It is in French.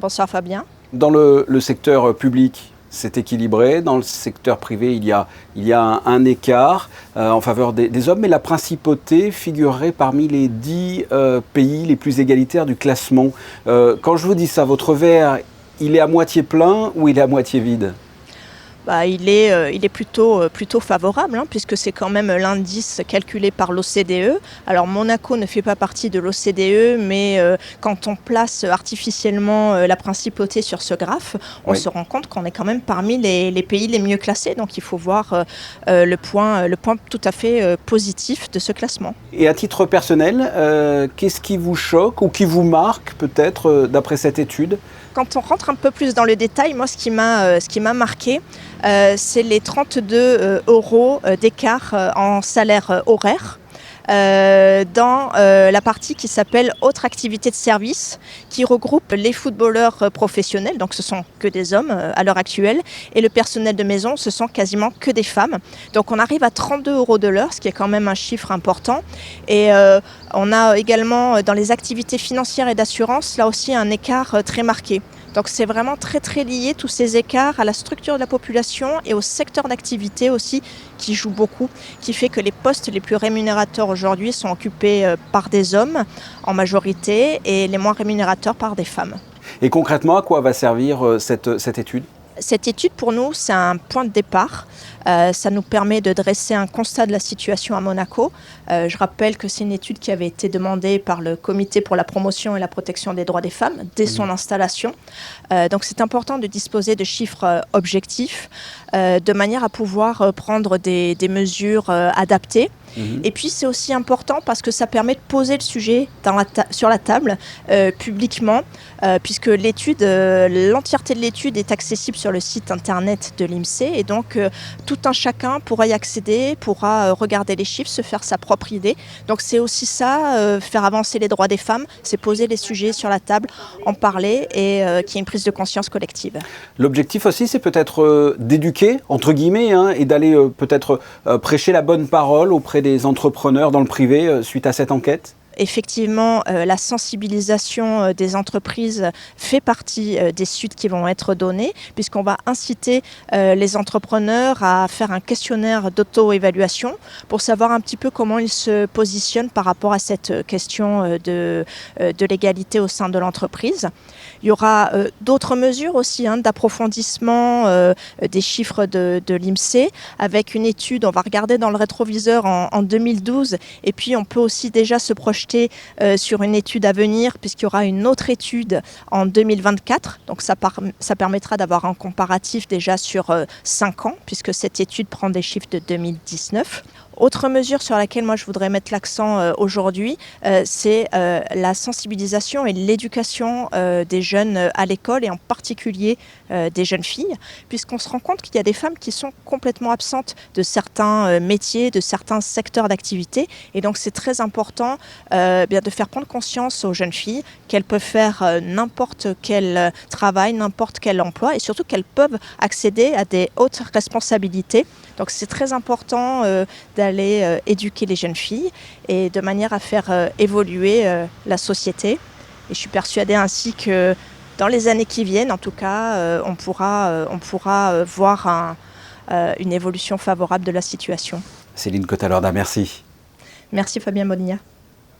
Bonsoir Fabien. Dans le secteur public, c'est équilibré. Dans le secteur privé, il y a un écart en faveur des hommes. Mais la principauté figurerait parmi les 10 pays les plus égalitaires du classement. Quand je vous dis ça, votre verre, il est à moitié plein ou il est à moitié vide ? Il est plutôt favorable, puisque c'est quand même l'indice calculé par l'OCDE. Alors Monaco ne fait pas partie de l'OCDE, mais quand on place artificiellement la principauté sur ce graphe, on se rend compte qu'on est quand même parmi les pays les mieux classés. Donc il faut voir le point tout à fait positif de ce classement. Et à titre personnel, qu'est-ce qui vous choque ou qui vous marque peut-être d'après cette étude ? Quand on rentre un peu plus dans le détail, moi ce qui m'a marqué, c'est les 32 € d'écart en salaire horaire. Dans la partie qui s'appelle autres activités de service, qui regroupe les footballeurs professionnels, donc ce sont que des hommes à l'heure actuelle, et le personnel de maison, ce sont quasiment que des femmes. Donc on arrive à 32 € de l'heure, ce qui est quand même un chiffre important. Et on a également dans les activités financières et d'assurance, là aussi un écart très marqué. Donc c'est vraiment très très lié, tous ces écarts, à la structure de la population et au secteur d'activité aussi, qui joue beaucoup, qui fait que les postes les plus rémunérateurs aujourd'hui sont occupés par des hommes en majorité et les moins rémunérateurs par des femmes. Et concrètement, à quoi va servir cette étude ? Cette étude, pour nous, c'est un point de départ. Ça nous permet de dresser un constat de la situation à Monaco. Je rappelle que c'est une étude qui avait été demandée par le Comité pour la promotion et la protection des droits des femmes dès son installation. Donc c'est important de disposer de chiffres objectifs de manière à pouvoir prendre des mesures adaptées. Et puis c'est aussi important parce que ça permet de poser le sujet sur la table publiquement, puisque l'entièreté de l'étude est accessible sur le site internet de l'INSEE, et donc tout un chacun pourra y accéder, pourra regarder les chiffres, se faire sa propre idée. Donc c'est aussi ça, faire avancer les droits des femmes, c'est poser les sujets sur la table, en parler et qu'il y ait une prise de conscience collective. L'objectif aussi, c'est peut-être d'éduquer, entre guillemets, et d'aller peut-être prêcher la bonne parole auprès des entrepreneurs dans le privé suite à cette enquête ? Effectivement, la sensibilisation des entreprises fait partie des suites qui vont être données, puisqu'on va inciter les entrepreneurs à faire un questionnaire d'auto-évaluation pour savoir un petit peu comment ils se positionnent par rapport à cette question de l'égalité au sein de l'entreprise. Il y aura d'autres mesures aussi d'approfondissement des chiffres de l'INSEE, avec une étude, on va regarder dans le rétroviseur en 2012, et puis on peut aussi déjà se projeter sur une étude à venir, puisqu'il y aura une autre étude en 2024. Donc ça permettra d'avoir un comparatif déjà sur 5 ans, puisque cette étude prend des chiffres de 2019. Autre mesure sur laquelle moi je voudrais mettre l'accent aujourd'hui, c'est la sensibilisation et l'éducation des jeunes à l'école, et en particulier des jeunes filles, puisqu'on se rend compte qu'il y a des femmes qui sont complètement absentes de certains métiers, de certains secteurs d'activité, et donc c'est très important de faire prendre conscience aux jeunes filles qu'elles peuvent faire n'importe quel travail, n'importe quel emploi, et surtout qu'elles peuvent accéder à des hautes responsabilités. Donc c'est très important d'aller éduquer les jeunes filles, et de manière à faire évoluer la société. Et je suis persuadée ainsi que dans les années qui viennent, en tout cas, on pourra voir une évolution favorable de la situation. Céline Cotalorda, merci. Merci Fabien Moligna.